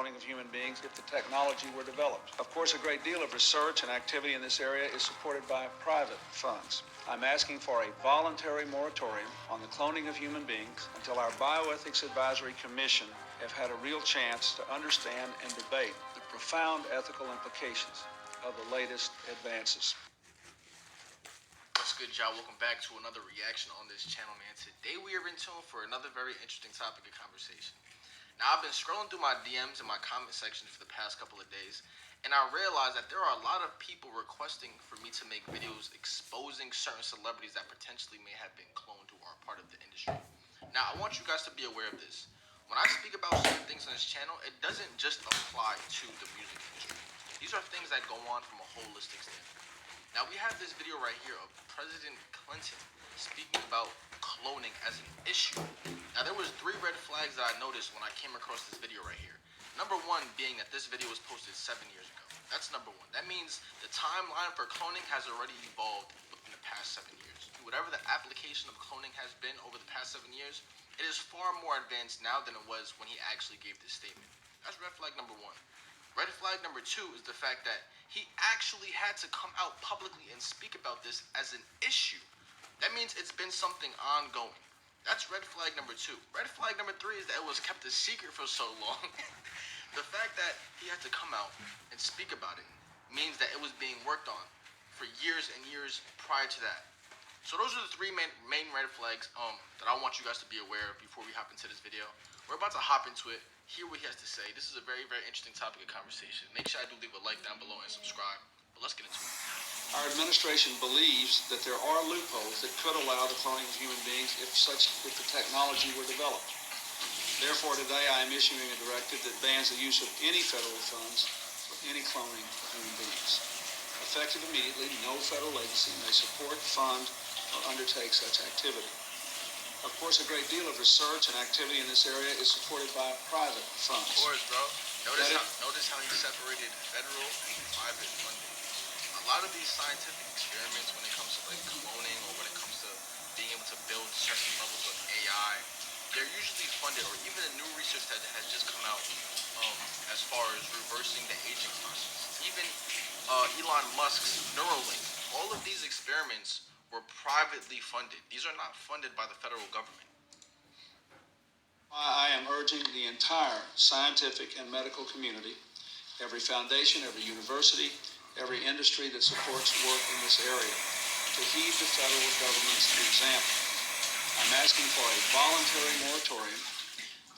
cloning of human beings if the technology were developed. Of course, a great deal of research and activity in this area is supported by private funds. I'm asking for a voluntary moratorium on the cloning of human beings until our Bioethics Advisory Commission have had a real chance to understand and debate the profound ethical implications of the latest advances. What's good, y'all? Welcome back to another reaction on this channel, man. Today we are in tune for another very interesting topic of conversation. Now, I've been scrolling through my DMs and my comment sections for the past couple of days, and I realized that there are a lot of people requesting for me to make videos exposing certain celebrities that potentially may have been cloned who are part of the industry. Now, I want you guys to be aware of this. When I speak about certain things on this channel, it doesn't just apply to the music industry. These are things that go on from a holistic standpoint. Now, we have this video right here of President Clinton speaking about cloning as an issue. Now, there was 3 red flags that I noticed when I came across this video right here. Number 1 being that this video was posted 7 years ago. That's number 1. That means the timeline for cloning has already evolved within the past 7 years. Whatever the application of cloning has been over the past 7 years, it is far more advanced now than it was when he actually gave this statement. That's red flag number 1. Red flag number 2 is the fact that he actually had to come out publicly and speak about this as an issue. That means it's been something ongoing. That's red flag number 2. Red flag number 3 is that it was kept a secret for so long. The fact that he had to come out and speak about it means that it was being worked on for years and years prior to that. So those are the 3 main red flags that I want you guys to be aware of before we hop into this video. We're about to hop into it, hear what he has to say. This is a very, very interesting topic of conversation. Make sure I do leave a like down below and subscribe. But let's get into it. Our administration believes that there are loopholes that could allow the cloning of human beings if the technology were developed. Therefore, today I am issuing a directive that bans the use of any federal funds for any cloning of human beings. Effective immediately, no federal agency may support, fund, or undertake such activity. Of course, a great deal of research and activity in this area is supported by private funds. Of course, bro. Notice how he separated federal and private funding. A lot of these scientific experiments, when it comes to like cloning or when it comes to being able to build certain levels of AI, they're usually funded, or even the new research that has just come out as far as reversing the aging process. Even Elon Musk's Neuralink, all of these experiments were privately funded. These are not funded by the federal government. I am urging the entire scientific and medical community, every foundation, every university, every industry that supports work in this area, to heed the federal government's example. I'm asking for a voluntary moratorium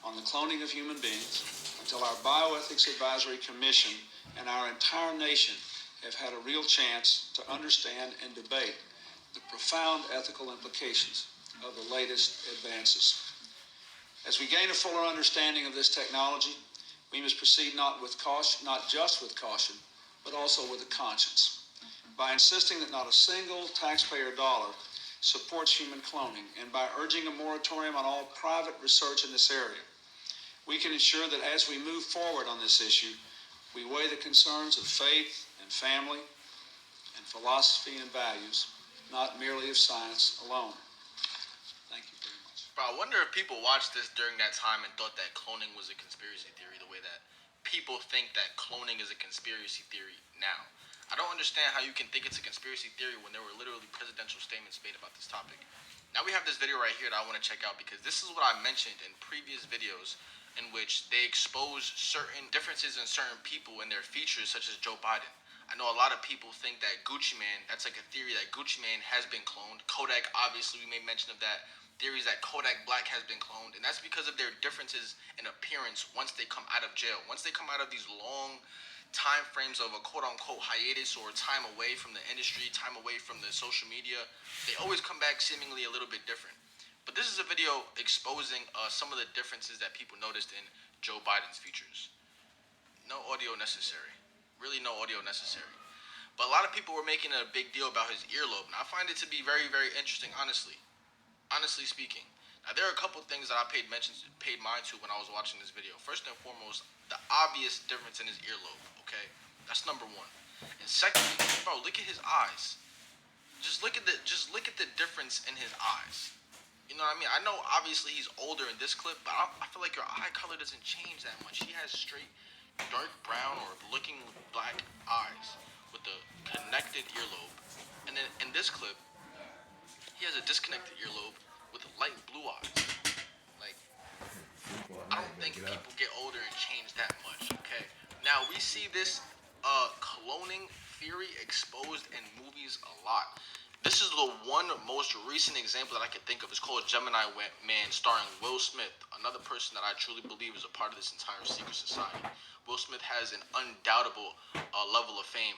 on the cloning of human beings until our Bioethics Advisory Commission and our entire nation have had a real chance to understand and debate the profound ethical implications of the latest advances. As we gain a fuller understanding of this technology, we must proceed not just with caution, but also with a conscience. By insisting that not a single taxpayer dollar supports human cloning, and by urging a moratorium on all private research in this area, we can ensure that as we move forward on this issue, we weigh the concerns of faith and family and philosophy and values, not merely of science alone. Thank you very much. Bro, I wonder if people watched this during that time and thought that cloning was a conspiracy theory, the way that people think that cloning is a conspiracy theory now. I don't understand how you can think it's a conspiracy theory when there were literally presidential statements made about this topic. Now we have this video right here that I want to check out because this is what I mentioned in previous videos in which they expose certain differences in certain people and their features, such as Joe Biden. I know a lot of people think that Gucci Mane, that's like a theory that Gucci Mane has been cloned. Kodak, obviously, we made mention of that. Theories that Kodak Black has been cloned, and that's because of their differences in appearance once they come out of jail. Once they come out of these long time frames of a quote-unquote hiatus or time away from the industry, time away from the social media, they always come back seemingly a little bit different. But this is a video exposing some of the differences that people noticed in Joe Biden's features. No audio necessary. Really no audio necessary. But a lot of people were making a big deal about his earlobe. Now, I find it to be very, very interesting, honestly. Honestly speaking. Now, there are a couple of things that I paid mind to when I was watching this video. First and foremost, the obvious difference in his earlobe, okay? That's number 1. And secondly, bro, look at his eyes. Just look at the difference in his eyes. You know what I mean? I know obviously he's older in this clip, but I feel like your eye color doesn't change that much. He has straight dark brown or looking black eyes with a connected earlobe. And then in this clip, he has a disconnected earlobe with light blue eyes. Like, I don't think people get older and change that much, okay? Now, we see this cloning theory exposed in movies a lot. This is the one most recent example that I can think of. It's called Gemini Man, starring Will Smith, another person that I truly believe is a part of this entire secret society. Will Smith has an undoubtable level of fame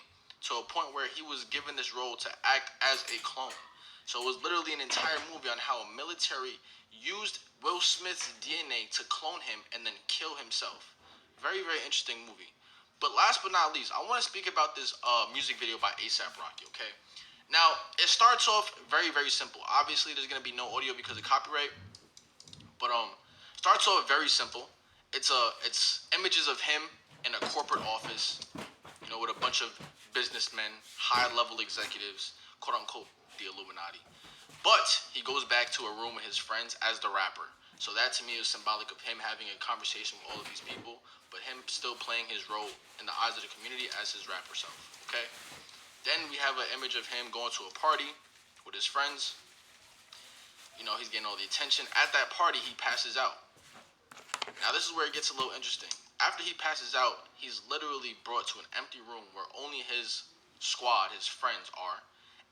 to a point where he was given this role to act as a clone. So it was literally an entire movie on how a military used Will Smith's DNA to clone him and then kill himself. Very, very interesting movie. But last but not least, I want to speak about this music video by ASAP Rocky, okay? Now, it starts off very, very simple. Obviously, there's going to be no audio because of copyright, but starts off very simple. It's images of him in a corporate office, with a bunch of businessmen, high-level executives, quote-unquote, the Illuminati. But he goes back to a room with his friends as the rapper. So that to me is symbolic of him having a conversation with all of these people, but him still playing his role in the eyes of the community as his rapper self. Okay? Then we have an image of him going to a party with his friends. He's getting all the attention. At that party, he passes out. Now, this is where it gets a little interesting. After he passes out, he's literally brought to an empty room where only his squad, his friends, are.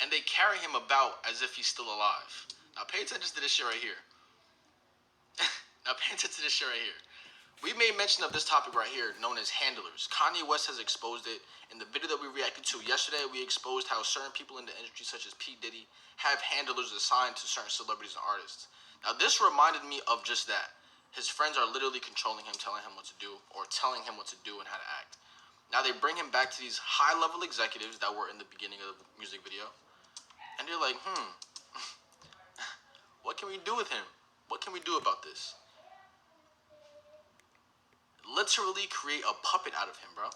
And they carry him about as if he's still alive. Now, pay attention to this shit right here. We made mention of this topic right here, known as handlers. Kanye West has exposed it. In the video that we reacted to yesterday, we exposed how certain people in the industry, such as P. Diddy, have handlers assigned to certain celebrities and artists. Now, this reminded me of just that. His friends are literally controlling him, telling him what to do, or telling him what to do and how to act. Now, they bring him back to these high-level executives that were in the beginning of the music video, and they're like, what can we do with him? What can we do about this? Literally create a puppet out of him, bro.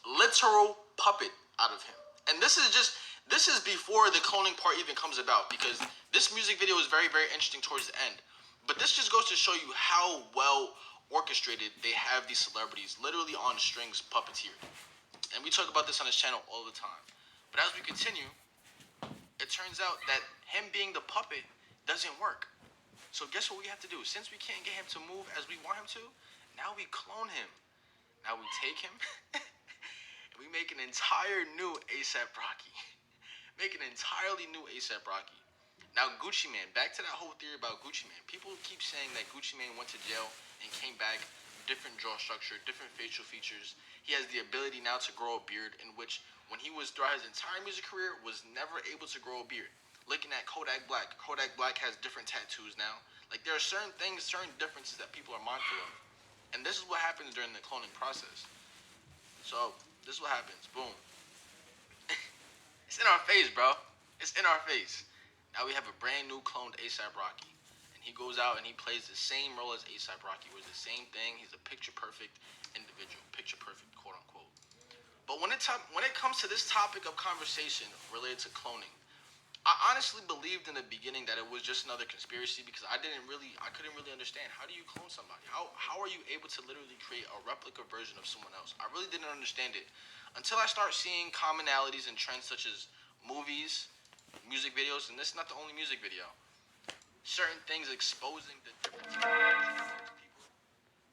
Literal puppet out of him. And this is before the cloning part even comes about, because this music video is very, very interesting towards the end. But this just goes to show you how well orchestrated they have these celebrities literally on strings puppeteered. And we talk about this on this channel all the time. But as we continue, it turns out that him being the puppet doesn't work. So guess what we have to do? Since we can't get him to move as we want him to, now we clone him. Now we take him and we make an entire new ASAP Rocky. Make an entirely new ASAP Rocky. Now Gucci Mane, back to that whole theory about Gucci Mane. People keep saying that Gucci Mane went to jail and came back, different jaw structure, different facial features. He has the ability now to grow a beard, in which when he was throughout his entire music career was never able to grow a beard. Looking at Kodak Black has different tattoos now. Like, there are certain things, certain differences that people are mindful of. And this is what happens during the cloning process. So, this is what happens. Boom. It's in our face, bro. It's in our face. Now we have a brand new cloned ASAP Rocky. And he goes out and he plays the same role as ASAP Rocky. It was the same thing. He's a picture-perfect individual. Picture-perfect, quote-unquote. But when it comes to this topic of conversation related to cloning, I honestly believed in the beginning that it was just another conspiracy, because I couldn't really understand. How do you clone somebody? How are you able to literally create a replica version of someone else? I really didn't understand it until I start seeing commonalities and trends such as movies, music videos, and this is not the only music video. Certain things exposing the difference between people,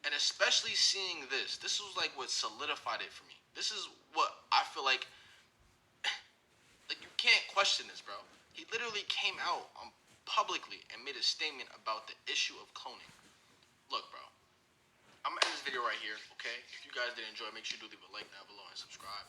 and especially seeing this. This was like what solidified it for me. This is what I feel like you can't question this, bro. He literally came out publicly and made a statement about the issue of cloning. Look, bro, I'm gonna end this video right here, okay? If you guys did enjoy, make sure you do leave a like down below and subscribe.